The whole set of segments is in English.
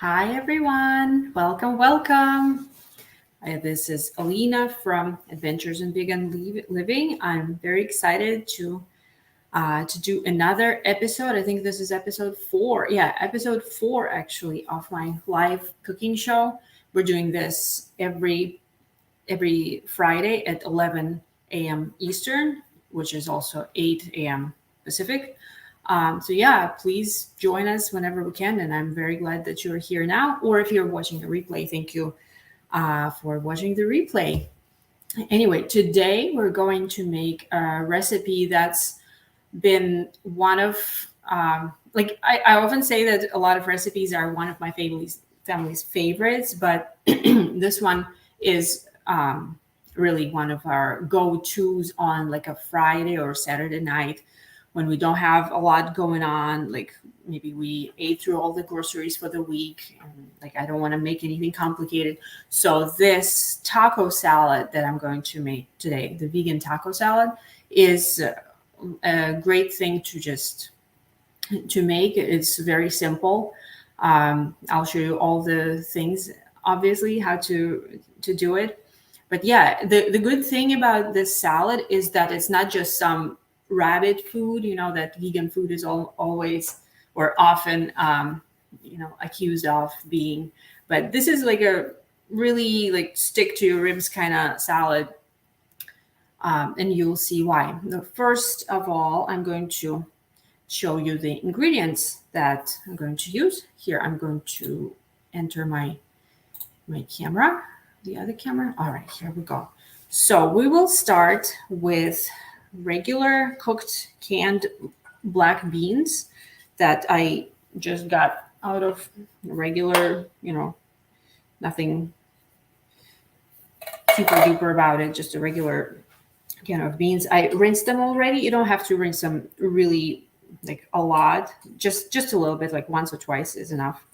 Hi, everyone. Welcome, welcome. This is Alina from Adventures in Vegan Living. I'm very excited to do another episode. I think this is episode 4. Yeah, episode 4 actually of my live cooking show. We're doing this every Friday at 11 a.m. Eastern, which is also 8 a.m. Pacific. So yeah, please join us whenever we can, and I'm very glad that you're here now. Or if you're watching the replay, thank you for watching the replay. Anyway, today we're going to make a recipe that's been one of I often say that a lot of recipes are one of my family's favorites, but this one is really one of our go-tos on like a Friday or Saturday night when we don't have a lot going on. Like maybe we ate through all the groceries for the week, and like I don't want to make anything complicated. So this taco salad that I'm going to make today, the vegan taco salad, is a great thing to make. It's very simple. I'll show you all the things, obviously, how to do it. But yeah, the good thing about this salad is that it's not just some rabbit food, that vegan food is always or often, accused of being. But this is like a really like stick to your ribs kind of salad. And you'll see why. First of all, I'm going to show you the ingredients that I'm going to use. Here, I'm going to enter my camera, the other camera. All right, here we go. So we will start with regular cooked canned black beans that I just got out of regular, nothing super duper about it, just a regular can of beans. I rinsed them already. You don't have to rinse them really like a lot, just a little bit, like once or twice is enough.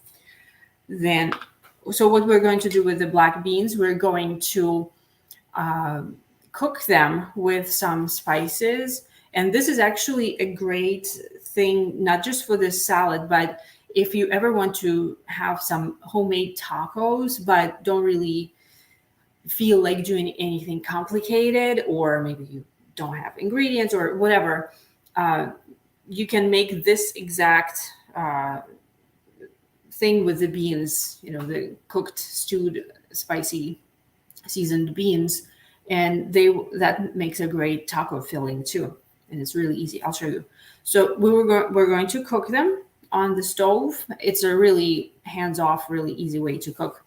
Then, so what we're going to do with the black beans, we're going to cook them with some spices. And this is actually a great thing, not just for this salad, but if you ever want to have some homemade tacos, but don't really feel like doing anything complicated, or maybe you don't have ingredients or whatever, you can make this exact thing with the beans, the cooked, stewed, spicy, seasoned beans, and that makes a great taco filling too. And it's really easy. I'll show you. So we're going to cook them on the stove. It's a really hands-off, really easy way to cook.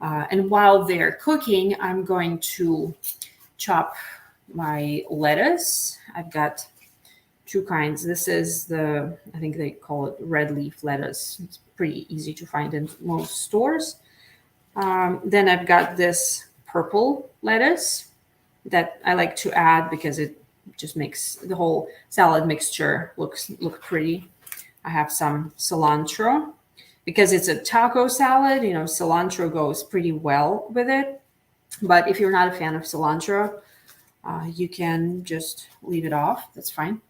And while they're cooking, I'm going to chop my lettuce. I've got two kinds. This is I think they call it red leaf lettuce. It's pretty easy to find in most stores. Then I've got this purple lettuce that I like to add because it just makes the whole salad mixture look pretty. I have some cilantro. Because it's a taco salad, cilantro goes pretty well with it. But if you're not a fan of cilantro, you can just leave it off. That's fine.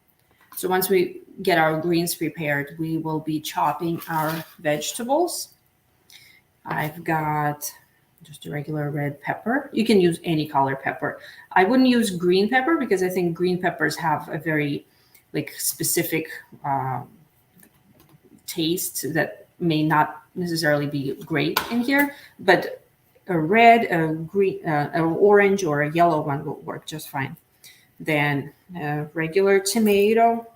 So once we get our greens prepared, we will be chopping our vegetables. I've got just a regular red pepper. You can use any color pepper. I wouldn't use green pepper because I think green peppers have a very specific taste that may not necessarily be great in here, but a red, a green, an orange, or a yellow one will work just fine. Then a regular tomato,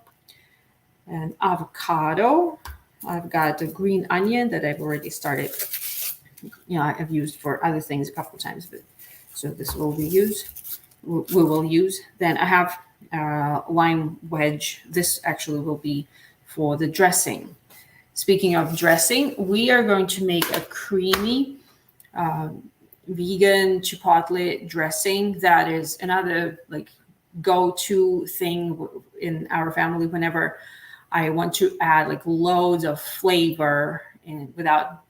an avocado. I've got a green onion that I've already started. I've used for other things a couple of times, but so this will be used. We will use. Then I have lime wedge. This actually will be for the dressing. Speaking of dressing, we are going to make a creamy vegan chipotle dressing that is another go-to thing in our family whenever I want to add loads of flavor and without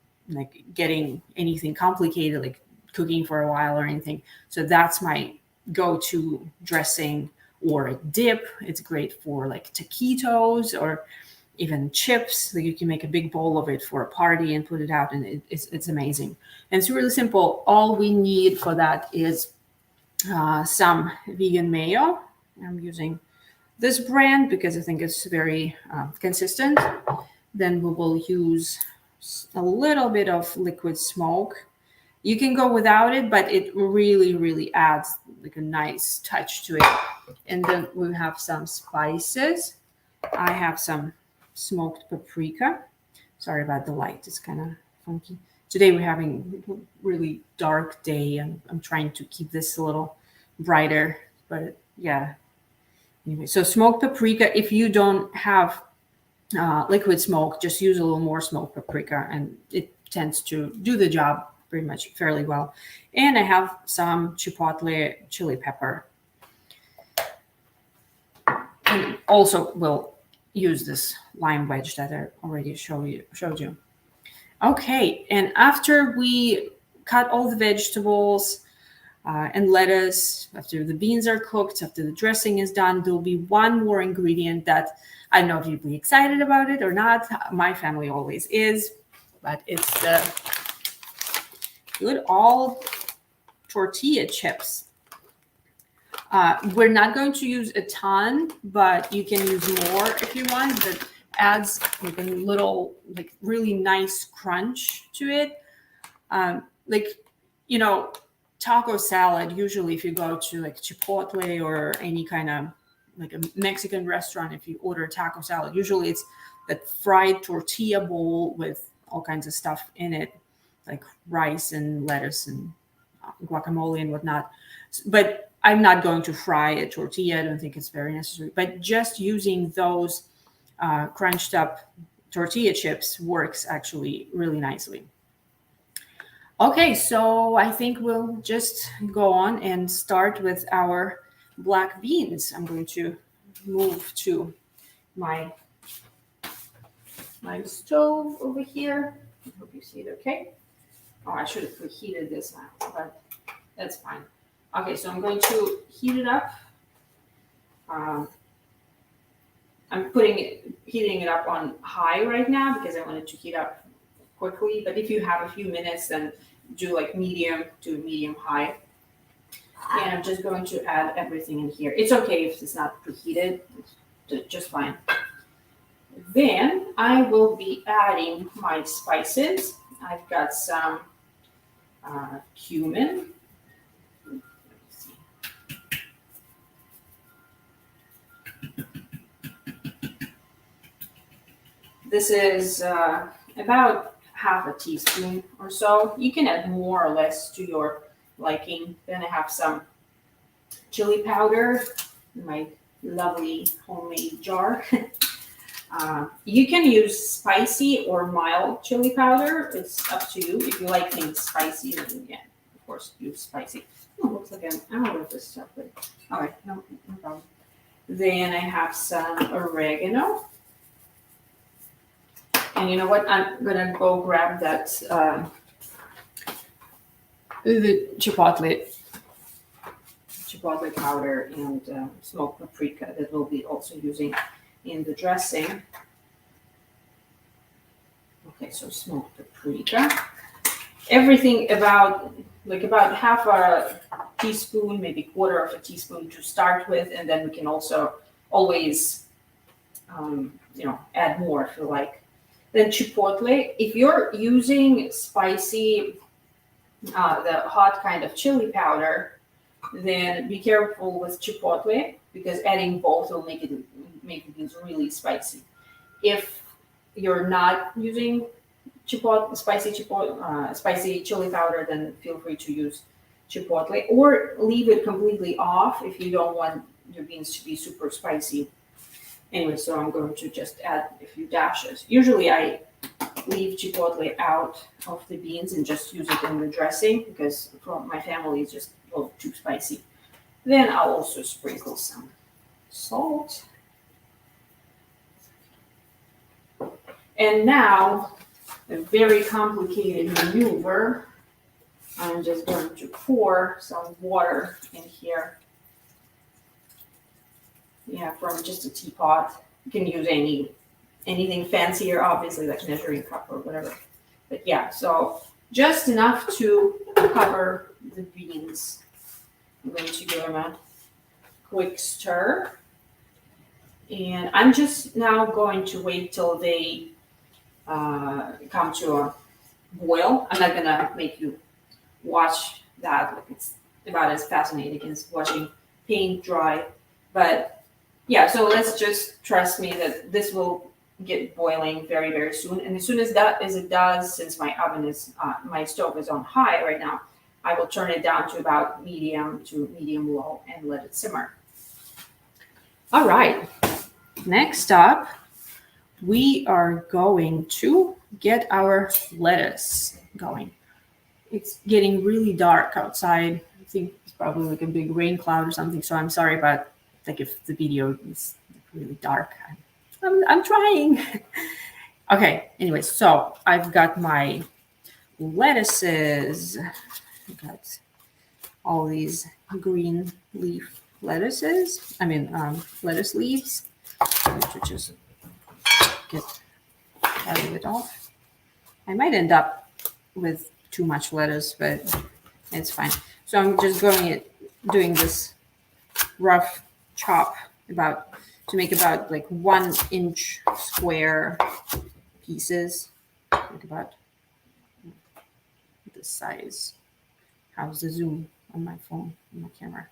getting anything complicated, like cooking for a while or anything. So that's my go-to dressing or a dip. It's great for taquitos or even chips. Like you can make a big bowl of it for a party and put it out, and it's amazing. And it's really simple. All we need for that is some vegan mayo. I'm using this brand because I think it's very consistent. Then we will use a little bit of liquid smoke. You can go without it, but it really, really adds like a nice touch to it. And then we have some spices. I have some smoked paprika. Sorry about the light, it's kind of funky. Today we're having a really dark day, and I'm trying to keep this a little brighter. But yeah, anyway, so smoked paprika. If you don't have liquid smoke, just use a little more smoked paprika, and it tends to do the job pretty much fairly well. And I have some chipotle chili pepper, and also will use this lime wedge that I already showed you. Okay, and after we cut all the vegetables and lettuce, after the beans are cooked, after the dressing is done, there'll be one more ingredient that I don't know if you'd be excited about it or not. My family always is, but it's the good old tortilla chips. We're not going to use a ton, but you can use more if you want. That adds like a little, like really nice crunch to it. Like, you know, taco salad, usually if you go to like Chipotle or any kind of like a Mexican restaurant, if you order taco salad, usually it's that fried tortilla bowl with all kinds of stuff in it, like rice and lettuce and guacamole and whatnot. But I'm not going to fry a tortilla. I don't think it's very necessary. But just using those crunched up tortilla chips works actually really nicely. Okay, so I think we'll just go on and start with our black beans. I'm going to move to my stove over here. I hope you see it okay. Oh, I should have preheated this now, but that's fine. Okay, so I'm going to heat it up. I'm heating it up on high right now because I want it to heat up quickly. But if you have a few minutes, then do like medium to medium high. And I'm just going to add everything in here. It's okay if it's not preheated, it's just fine. Then I will be adding my spices. I've got some cumin. This is about half a teaspoon or so. You can add more or less to your liking. Then I have some chili powder in my lovely homemade jar. You can use spicy or mild chili powder. It's up to you. If you like things spicy, then yeah, of course, use spicy. Oh, looks like I'm out of this stuff. But all right, no problem. Then I have some oregano. And you know what? I'm gonna go grab that the chipotle powder and smoked paprika that we'll be also using in the dressing. Okay, so smoked paprika. Everything about half a teaspoon, maybe quarter of a teaspoon to start with, and then we can also always add more if you like. Then chipotle, if you're using spicy, the hot kind of chili powder, then be careful with chipotle because adding both will make things really spicy. If you're not using spicy chili powder, then feel free to use chipotle or leave it completely off if you don't want your beans to be super spicy. Anyway, so I'm going to just add a few dashes. Usually I leave chipotle out of the beans and just use it in the dressing because for my family it's just too spicy. Then I'll also sprinkle some salt. And now, a very complicated maneuver. I'm just going to pour some water in here. Yeah, from just a teapot. You can use anything fancier, obviously, like measuring cup or whatever. But yeah, so just enough to cover the beans. I'm going to give them a quick stir. And I'm just now going to wait till they come to a boil. I'm not gonna make you watch that. Like, it's about as fascinating as watching paint dry. But yeah, so let's just trust me that this will get boiling very, very soon. And as soon as it does, since my stove is on high right now, I will turn it down to about medium to medium low and let it simmer. All right. Next up, we are going to get our lettuce going. It's getting really dark outside. I think it's probably like a big rain cloud or something. So I'm sorry about like if the video is really dark. I'm trying. Okay. Anyway, so I've got my lettuces. I've got all these green leaf lettuces. Lettuce leaves. I should just get part of it off. I might end up with too much lettuce, but it's fine. So I'm just doing this rough chop to make about like 1 inch square pieces, like about this size. How's the zoom on my phone, on my camera?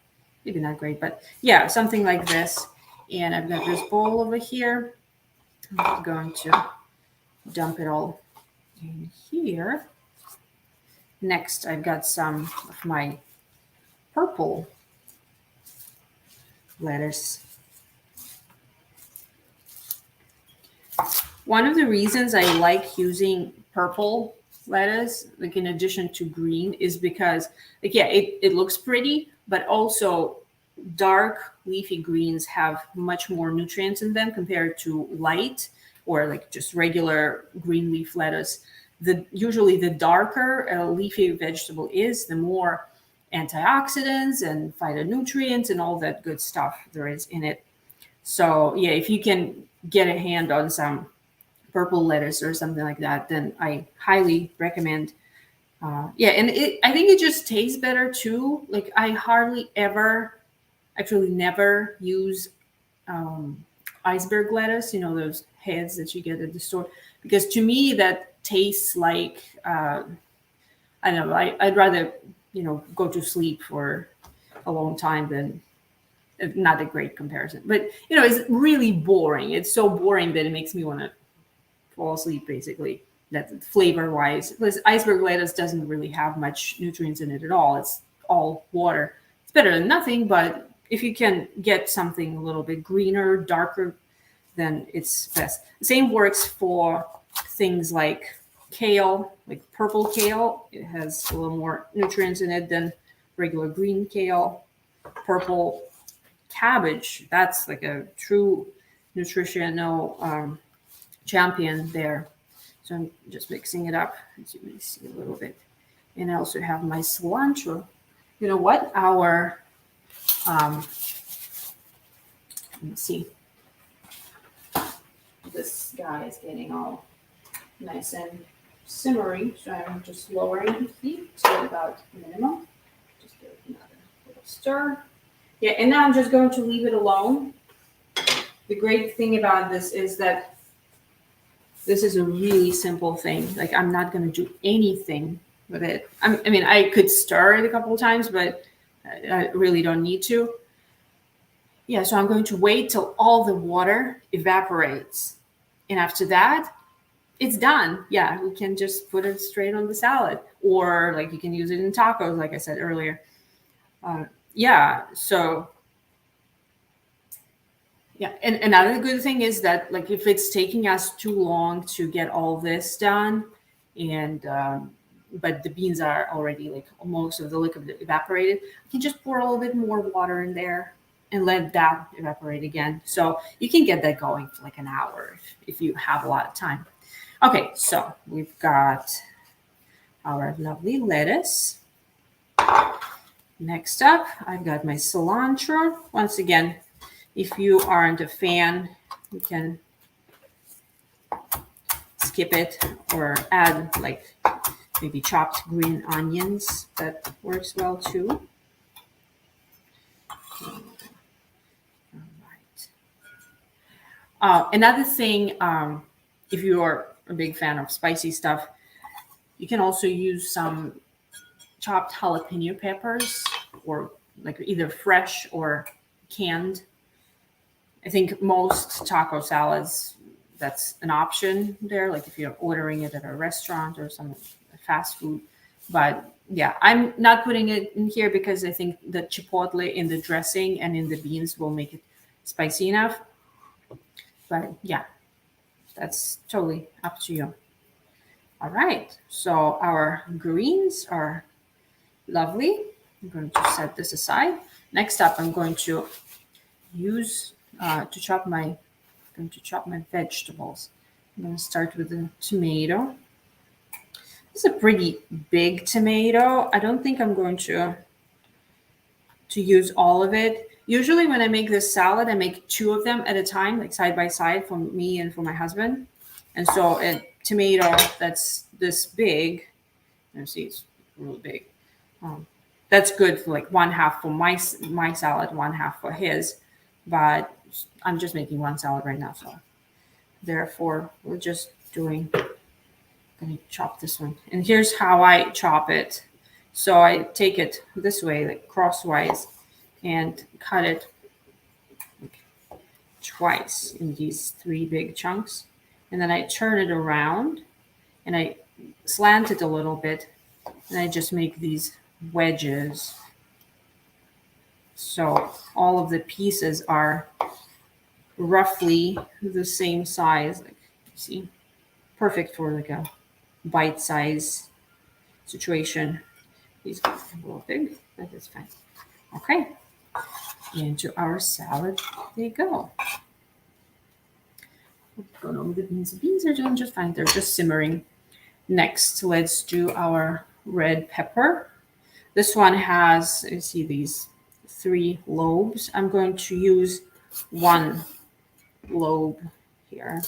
Maybe not great, but yeah, something like this. And I've got this bowl over here. I'm going to dump it all in here. Next, I've got some of my purple lettuce. One of the reasons I like using purple lettuce, like in addition to green, is because, like, yeah, it looks pretty, but also dark leafy greens have much more nutrients in them compared to light or like just regular green leaf lettuce. Usually the darker a leafy vegetable is, the more antioxidants and phytonutrients and all that good stuff there is in it. So yeah, if you can get a hand on some purple lettuce or something like that, then I highly recommend. And I think it just tastes better too. Like I hardly ever, actually never use iceberg lettuce, those heads that you get at the store, because to me that tastes like, I don't know, I'd rather, go to sleep for a long time than, not a great comparison, but it's really boring. It's so boring that it makes me want to fall asleep, basically. That flavor wise, because iceberg lettuce doesn't really have much nutrients in it at all. It's all water. It's better than nothing, but if you can get something a little bit greener, darker, then it's best. The same works for things like kale, like purple kale. It has a little more nutrients in it than regular green kale. Purple cabbage, that's like a true nutritional champion there. So I'm just mixing it up, as you may see a little bit. And I also have my cilantro. You know what? Let me see. This guy is getting all nice and simmery, so I'm just lowering the heat to about minimum. Just give it another little stir. Yeah, and now I'm just going to leave it alone. The great thing about this is that this is a really simple thing. Like I'm not going to do anything with it. I could stir it a couple of times, but I really don't need to. Yeah, so I'm going to wait till all the water evaporates. And after that, it's done. Yeah, we can just put it straight on the salad. Or like you can use it in tacos, like I said earlier. And another good thing is that like if it's taking us too long to get all this done, and but the beans are already like most of the liquid evaporated, you can just pour a little bit more water in there and let that evaporate again. So you can get that going for like an hour if you have a lot of time. Okay, so we've got our lovely lettuce. Next up, I've got my cilantro. Once again, if you aren't a fan, you can skip it or add like maybe chopped green onions. That works well too. All right. Another thing, if you are a big fan of spicy stuff, you can also use some chopped jalapeno peppers, or like either fresh or canned. I think most taco salads, that's an option there, like if you're ordering it at a restaurant or some fast food. But yeah, I'm not putting it in here because I think the chipotle in the dressing and in the beans will make it spicy enough. But yeah, that's totally up to you. All right, so our greens are lovely. I'm going to set this aside. Next up, I'm going to use to chop my going to chop my vegetables. I'm going to start with the tomato. This is a pretty big tomato. I don't think I'm going to use all of it. Usually when I make this salad, I make two of them at a time, like side by side for me and for my husband. And so a tomato that's this big, you see it's really big. Um, that's good for like one half for my salad, one half for his. But I'm just making one salad right now, so therefore we're just doing. Gonna chop this one, and here's how I chop it. So I take it this way, like crosswise, and cut it twice in these three big chunks, and then I turn it around and I slant it a little bit, and I just make these wedges. So all of the pieces are roughly the same size. Like, see, perfect for like a bite size situation. These are a little big, but that's fine. Okay, into our salad they go. Don't know the beans. The beans are doing just fine. They're just simmering. Next, let's do our red pepper. This one has, you see these three lobes. I'm going to use one lobe here.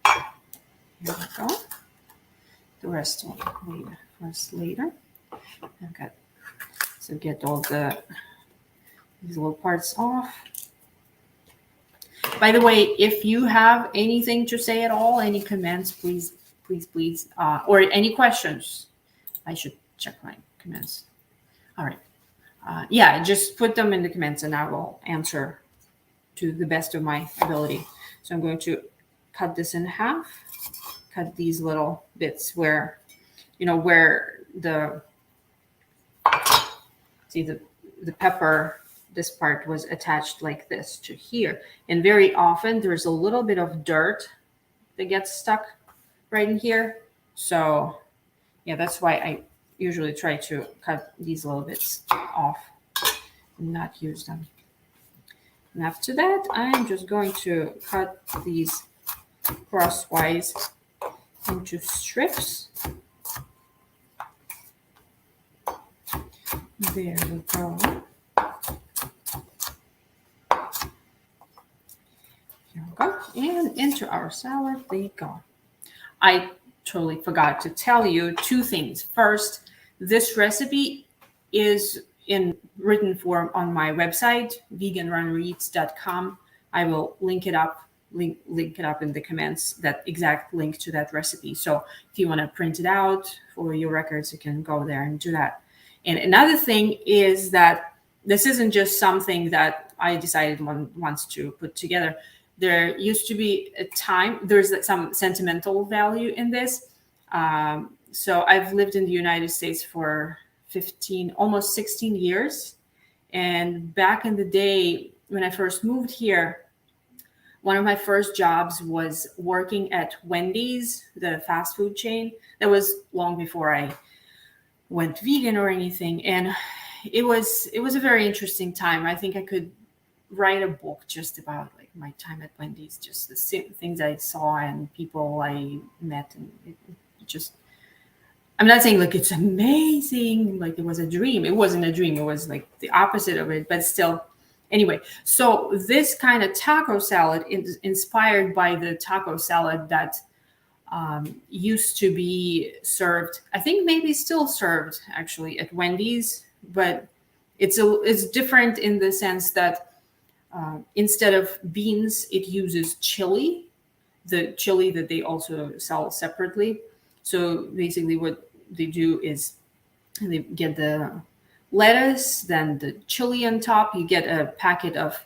Here we go. The rest will wait for us later. Okay, so get all these little parts off. By the way, if you have anything to say at all, any comments, please, or any questions, I should check my comments. All right. Yeah, just put them in the comments and I will answer to the best of my ability. So I'm going to cut this in half, cut these little bits where, where the pepper, this part was attached like this to here. And very often there's a little bit of dirt that gets stuck right in here. So yeah, that's why I usually try to cut these little bits off and not use them. And after that, I'm just going to cut these crosswise into strips. There we go. Here we go. And into our salad they go. I totally forgot to tell you two things. First, this recipe is in written form on my website, veganrunnereats.com. I will link it up in the comments, that exact link to that recipe. So if you want to print it out for your records, you can go there and do that. And another thing is that this isn't just something that I decided once to put together. There used to be a time, there's some sentimental value in this. So I've lived in the United States for 15, almost 16 years. And back in the day, when I first moved here, one of my first jobs was working at Wendy's, the fast food chain. That was long before I went vegan or anything. And it was a very interesting time. I think I could write a book just about like my time at Wendy's, just the things I saw and people I met, and it just, I'm not saying like it's amazing, like it was a dream. It wasn't a dream. It was like the opposite of it, but still Anyway, so this kind of taco salad is inspired by the taco salad that used to be served. I think maybe still served actually at Wendy's, but it's different in the sense that instead of beans, it uses chili, the chili that they also sell separately. So basically, what they do is they get the lettuce, then the chili on top. You get a packet of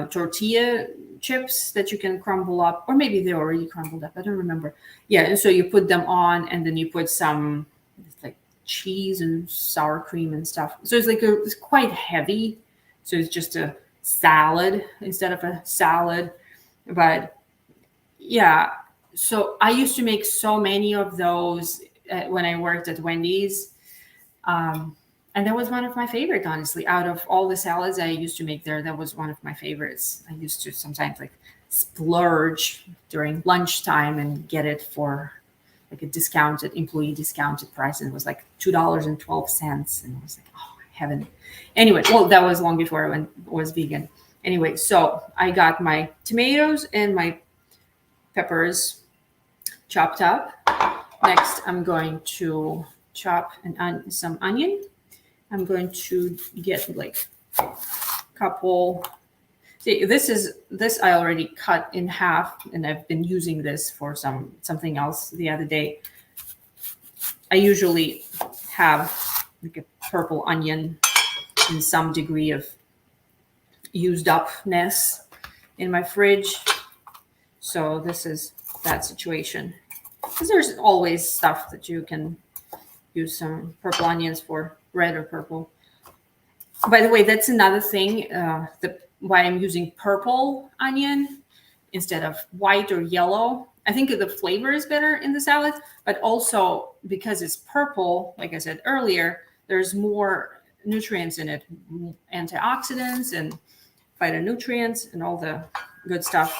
tortilla chips that you can crumble up, or maybe they're already crumbled up. I don't remember. Yeah, and so you put them on, and then you put some like cheese and sour cream and stuff. So it's quite heavy. So it's just a salad instead of a salad, but yeah. So I used to make so many of those when I worked at Wendy's. And that was one of my favorites, honestly. Out of all the salads I used to make there, that was one of my favorites. I used to sometimes like splurge during lunchtime and get it for like a employee discounted price. And it was like $2.12. And I was like, oh, heaven. Anyway, well, that was long before I was vegan. Anyway, so I got my tomatoes and my peppers chopped up. Next, I'm going to chop some onion. I'm going to get like a couple. See, this I already cut in half, and I've been using this for something else the other day. I usually have like a purple onion in some degree of used upness in my fridge. So this is that situation. Because there's always stuff that you can use some purple onions for, red or purple. By the way, that's another thing, why I'm using purple onion instead of white or yellow. I think the flavor is better in the salad, but also because it's purple, like I said earlier, there's more nutrients in it, antioxidants and phytonutrients and all the good stuff.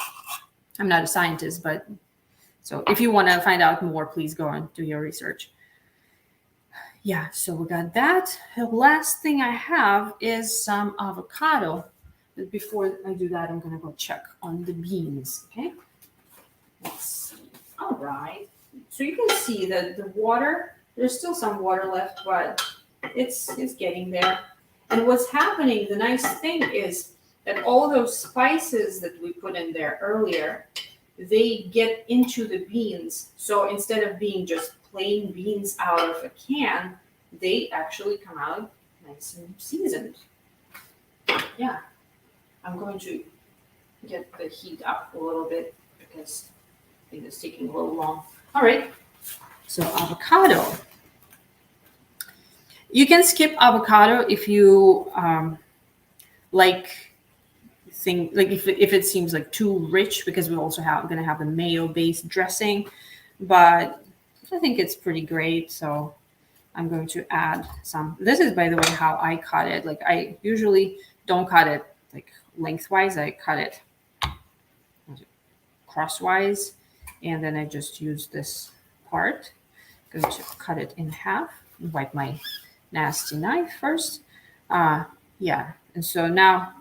I'm not a scientist, but so if you want to find out more, please go and do your research. Yeah, so we got that. The last thing I have is some avocado. But before I do that, I'm going to go check on the beans, okay? Let's see. All right. So you can see that the water, there's still some water left, but it's getting there. And what's happening, the nice thing is that all those spices that we put in there earlier, they get into the beans. So instead of being just plain beans out of a can, they actually come out nice and seasoned. Yeah, I'm going to get the heat up a little bit because I think it's taking a little long. All right, so avocado. You can skip avocado if you like if it seems like too rich, because we also going to have a mayo based dressing, but I think it's pretty great. So I'm going to add some. This is, by the way, how I cut it. Like I usually don't cut it like lengthwise. I cut it crosswise, and then I just use this part. I'm going to cut it in half. Wipe my nasty knife first. Yeah, and so now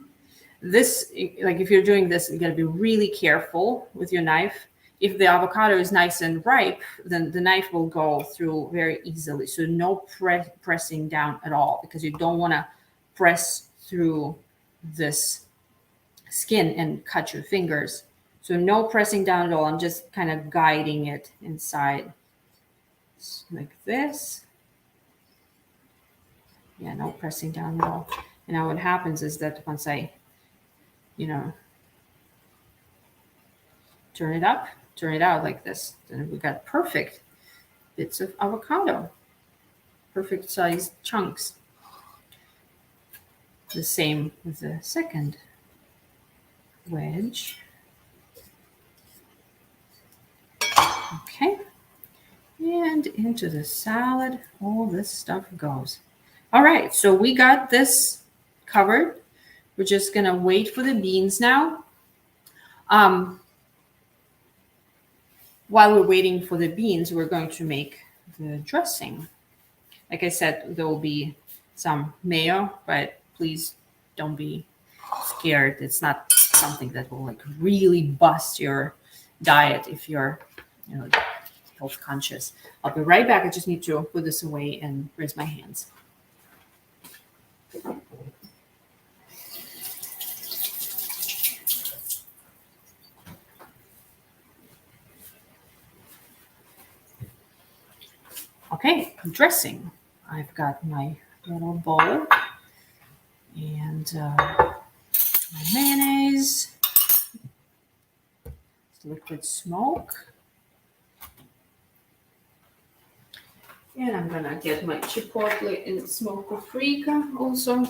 this, like if you're doing this, you got to be really careful with your knife. If the avocado is nice and ripe, then the knife will go through very easily. So no pressing down at all, because you don't want to press through this skin and cut your fingers. So no pressing down at all. I'm just kind of guiding it inside like this. Yeah, no pressing down at all. And now what happens is that once I, turn it out like this, then we got perfect bits of avocado, perfect sized chunks. The same with the second wedge. Okay, and into the salad all this stuff goes. All right, so we got this covered. We're just gonna wait for the beans now. While we're waiting for the beans, we're going to make the dressing. Like I said, there will be some mayo, but please don't be scared. It's not something that will like really bust your diet if you're, you know, health conscious. I'll be right back. I just need to put this away and rinse my hands. Okay, dressing. I've got my little bowl and my mayonnaise, liquid smoke. And I'm gonna get my chipotle and smoked paprika also.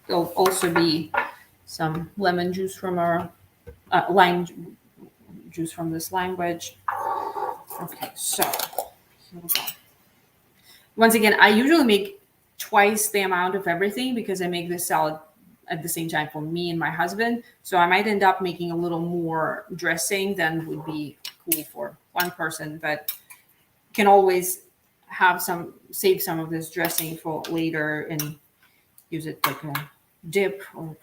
There'll also be some lemon juice from our lime juice from this lime wedge. Okay, so here we go. Once again, I usually make twice the amount of everything because I make this salad at the same time for me and my husband. So I might end up making a little more dressing than would be cool for one person, but can always save some of this dressing for later and use it like a dip, or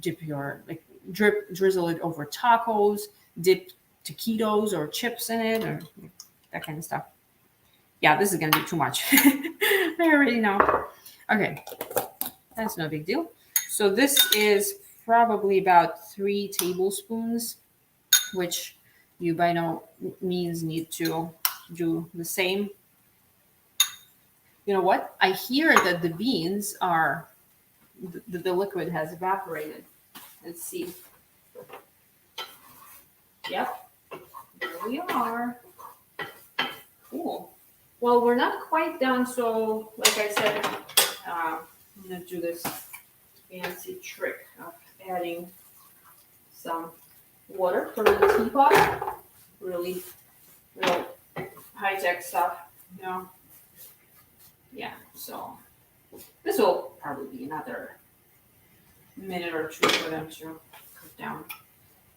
dip your like drizzle it over tacos, dip taquitos or chips in it, or that kind of stuff. Yeah, this is gonna be too much. I already know. Okay, that's no big deal. So this is probably about 3 tablespoons, which you by no means need to do the same. You know what? I hear that the beans are, the liquid has evaporated. Let's see. Yep, there we are. Cool. Well, we're not quite done, so like I said, I'm gonna do this fancy trick of adding some water from the teapot. Really, real high-tech stuff, you know. Yeah, so this will probably be another minute or two for them to cook down.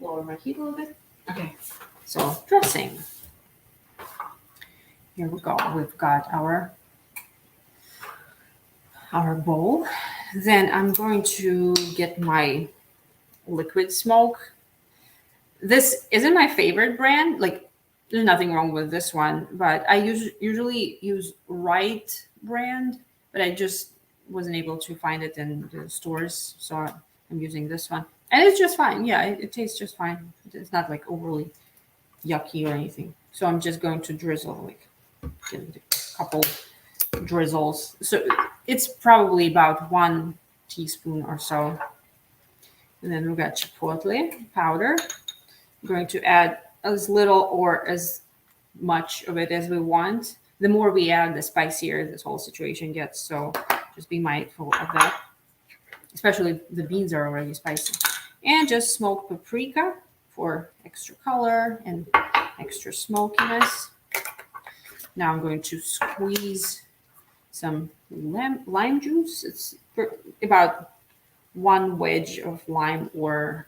Lower my heat a little bit. Okay, so dressing. Here we go. We've got our bowl. Then I'm going to get my liquid smoke. This isn't my favorite brand. Like, there's nothing wrong with this one, but I usually use Right brand, but I just wasn't able to find it in the stores, so I'm using this one, and it's just fine. Yeah, it tastes just fine. It's not like overly yucky or anything. So I'm just going to drizzle, like, give it a couple drizzles. So it's probably about 1 teaspoon or so. And then we've got chipotle powder. I'm going to add as little or as much of it as we want. The more we add, the spicier this whole situation gets. So just be mindful of that. Especially if the beans are already spicy. And just smoked paprika for extra color and extra smokiness. Now I'm going to squeeze some lime juice. It's about 1 wedge of lime, or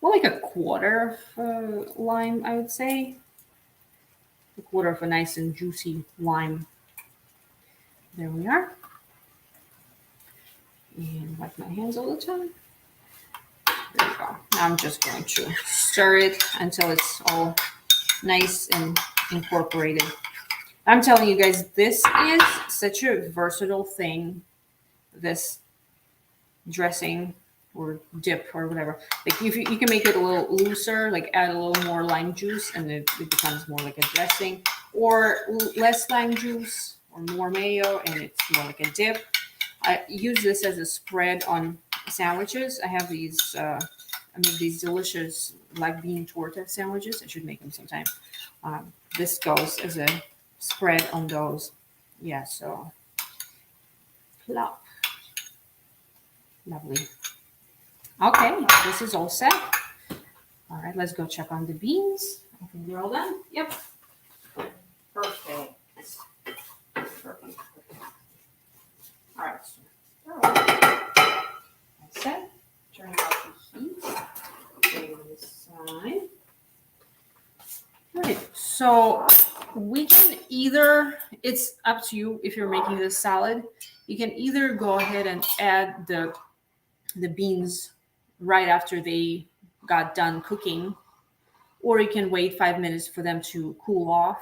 more like a quarter of lime, I would say. A quarter of a nice and juicy lime. There we are. And wipe my hands all the time. There we go. Now I'm just going to stir it until it's all nice and incorporated. I'm telling you guys, this is such a versatile thing. This dressing or dip or whatever. Like, if you can make it a little looser, like add a little more lime juice, and it becomes more like a dressing, or less lime juice or more mayo, and it's more like a dip. I use this as a spread on sandwiches. I have these. I make these delicious black bean torta sandwiches. I should make them sometime. This goes as a spread on those. Yeah, so plop. Lovely. Okay, this is all set. All right, let's go check on the beans. I think they're all done. Yep. Perfect. Perfect. All right. That's set. Turn off the heat. Put it on this side. All right. So we can either, it's up to you if you're making this salad. You can either go ahead and add the the beans right after they got done cooking, or you can wait 5 minutes for them to cool off.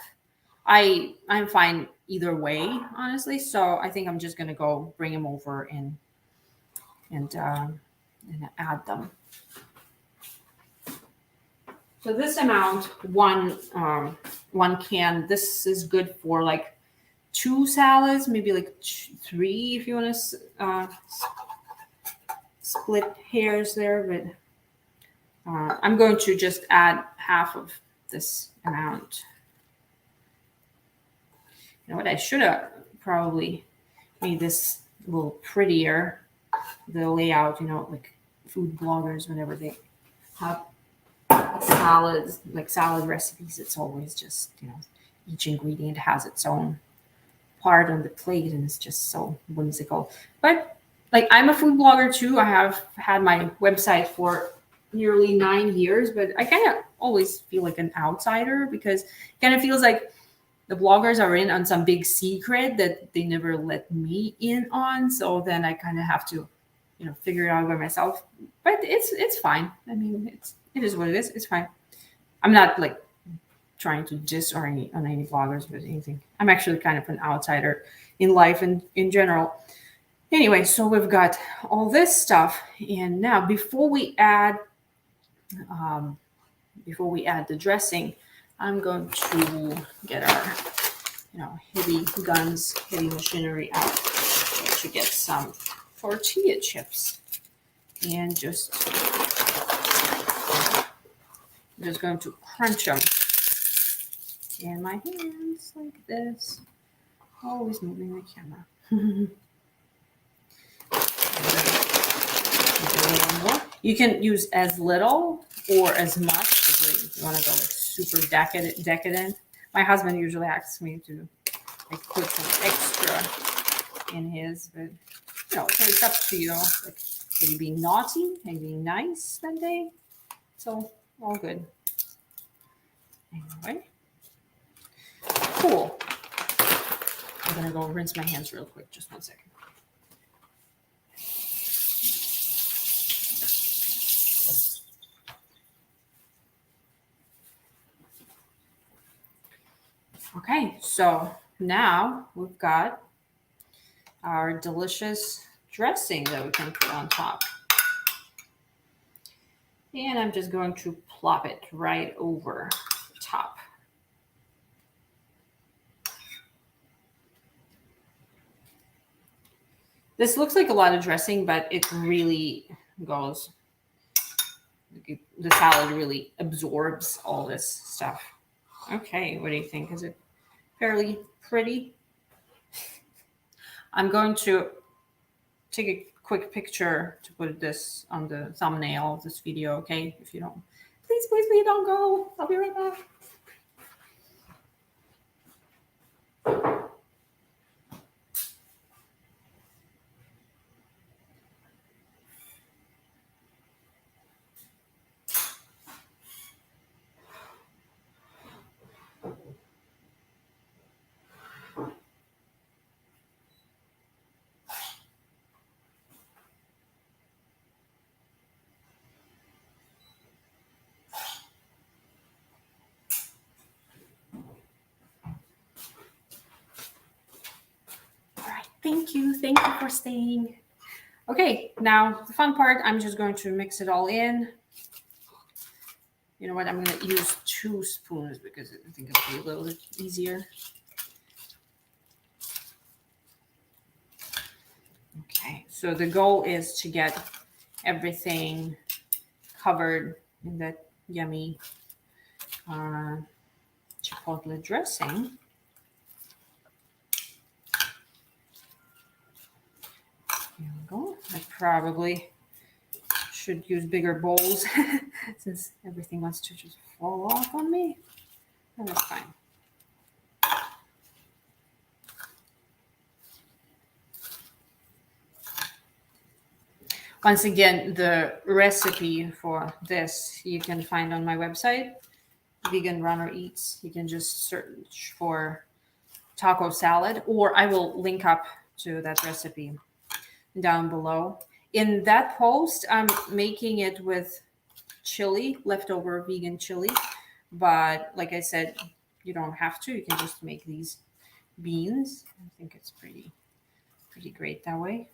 I'm fine either way, honestly. So I think I'm just gonna go bring them over and add them. So this amount, one can. This is good for like two salads, maybe like three if you want to split hairs there. But I'm going to just add half of this amount. You know what? I should have probably made this a little prettier. The layout, like food bloggers, whenever they have salads, like salad recipes, it's always just, each ingredient has its own part on the plate and it's just so whimsical. But like, I'm a food blogger too. I have had my website for nearly 9 years, but I kind of always feel like an outsider because it kind of feels like the bloggers are in on some big secret that they never let me in on. So then I kind of have to, figure it out by myself. But it's fine. I mean, it is what it is. It's fine. I'm not like trying to diss or on any bloggers or anything. I'm actually kind of an outsider in life and in general. Anyway, so we've got all this stuff, and now before we add the dressing, I'm going to get our heavy machinery out to get some tortilla chips, and I'm just going to crunch them in my hands like this. Always moving the camera. You can use as little or as much if you want to go like super decadent. My husband usually asks me to like put some extra in his, but so it's up to you. Like, are you being naughty? Are you being nice that day? So all good. Anyway, cool. I'm gonna go rinse my hands real quick. Just 1 second. Okay, so now we've got our delicious dressing that we can put on top. And I'm just going to plop it right over the top. This looks like a lot of dressing, but it really goes, the salad really absorbs all this stuff. Okay, what do you think? Is it fairly pretty? I'm going to take a quick picture to put this on the thumbnail of this video, okay? If you don't, please don't go. I'll be right back. Thank you for staying. Okay, now the fun part, I'm just going to mix it all in. You know what, I'm going to use 2 spoons because I think it'll be a little bit easier. Okay, so the goal is to get everything covered in that yummy chipotle dressing. Here we go. I probably should use bigger bowls since everything wants to just fall off on me. Oh, that's fine. Once again, the recipe for this you can find on my website, Vegan Runner Eats. You can just search for taco salad, or I will link up to that recipe down below. In that post, I'm making it with chili, leftover vegan chili. But like I said, you don't have to. You can just make these beans. I think it's pretty great that way.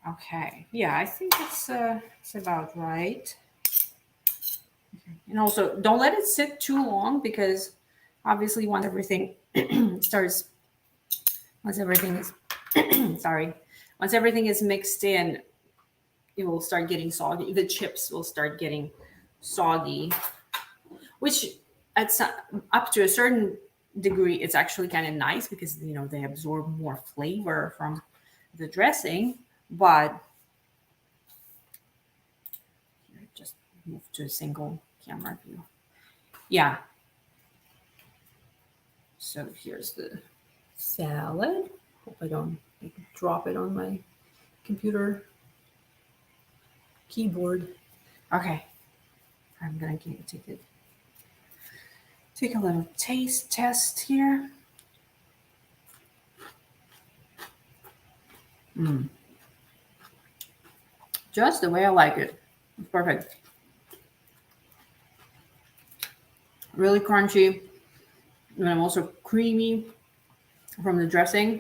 Okay. Yeah, I think it's about right. And also, don't let it sit too long because obviously, starts, once everything is, sorry, once everything is mixed in, it will start getting soggy. The chips will start getting soggy, which at some, up to a certain degree, it's actually kind of nice because they absorb more flavor from the dressing. But just move to a single camera view. Yeah. So here's the salad. Hope I don't drop it on my computer keyboard. Okay. I'm gonna take a little taste test here. Just the way I like it. It's perfect. Really crunchy. And I'm also creamy from the dressing.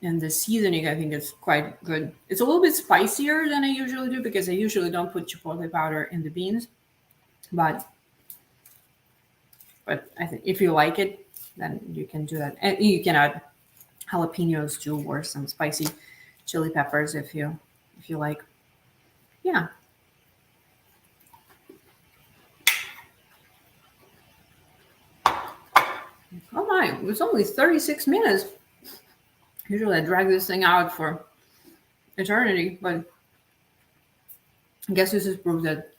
And the seasoning, I think, is quite good. It's a little bit spicier than I usually do because I usually don't put chipotle powder in the beans. But I think if you like it, then you can do that. And you can add jalapenos too, or some spicy chili peppers if you like. Yeah. Oh my, it's only 36 minutes. Usually I drag this thing out for eternity, but I guess this is proof that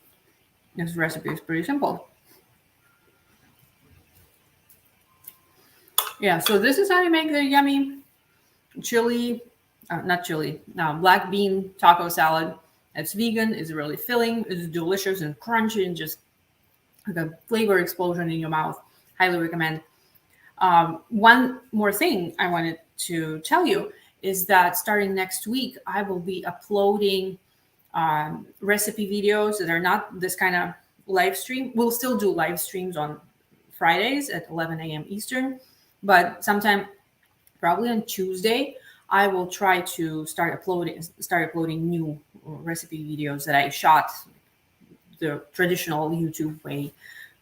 this recipe is pretty simple. Yeah, so this is how you make the yummy chili, not chili, no, black bean taco salad. It's vegan, it's really filling, it's delicious and crunchy and just like a flavor explosion in your mouth. Highly recommend. One more thing I wanted to tell you is that starting next week, I will be uploading recipe videos that are not this kind of live stream. We'll still do live streams on Fridays at 11 a.m. Eastern, but sometime probably on Tuesday, I will try to start uploading new recipe videos that I shot the traditional YouTube way,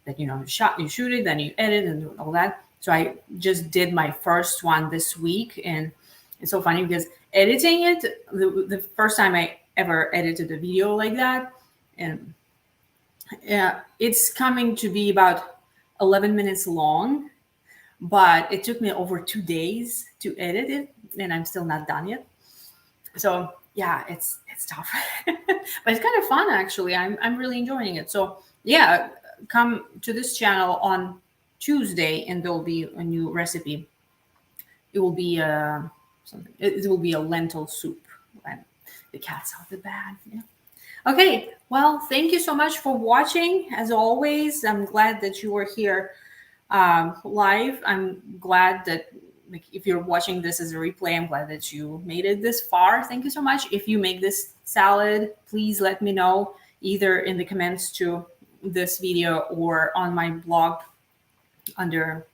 that you shoot it, then you edit and all that. So I just did my first one this week, and it's so funny because editing it, the first time I ever edited a video like that, and yeah, it's coming to be about 11 minutes long, but it took me over 2 days to edit it, and I'm still not done yet. So yeah, it's tough, but it's kind of fun actually. I'm really enjoying it. So yeah, come to this channel on Tuesday, and there'll be a new recipe. It will be something. It will be a lentil soup. And the cat's out the bag. Yeah. Okay. Well, thank you so much for watching. As always, I'm glad that you were here live. I'm glad that, like, if you're watching this as a replay, I'm glad that you made it this far. Thank you so much. If you make this salad, please let me know either in the comments to this video or on my blog under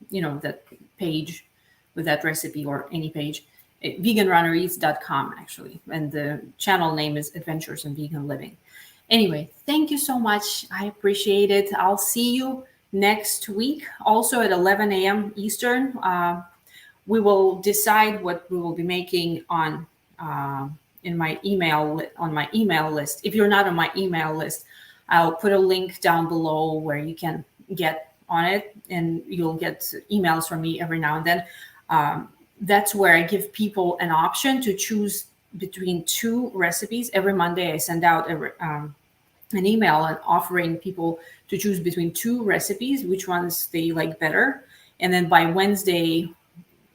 that page with that recipe, or any page, veganrunnereats.com actually, and the channel name is Adventures in Vegan Living. Anyway, thank you so much. I appreciate it. I'll see you next week, also at 11 a.m. Eastern. We will decide what we will be making on my email list. If you're not on my email list, I'll put a link down below where you can get on it, and you'll get emails from me every now and then. That's where I give people an option to choose between two recipes. Every Monday, I send out an email and offering people to choose between two recipes, which ones they like better. And then by Wednesday,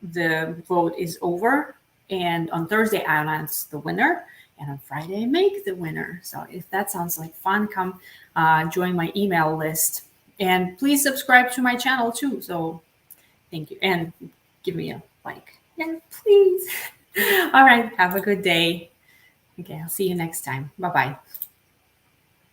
the vote is over. And on Thursday, I announce the winner. And on Friday, I make the winner. So if that sounds like fun, come join my email list. And please subscribe to my channel too. So thank you. And give me a like. Yeah, please. All right. Have a good day. Okay, I'll see you next time. Bye bye.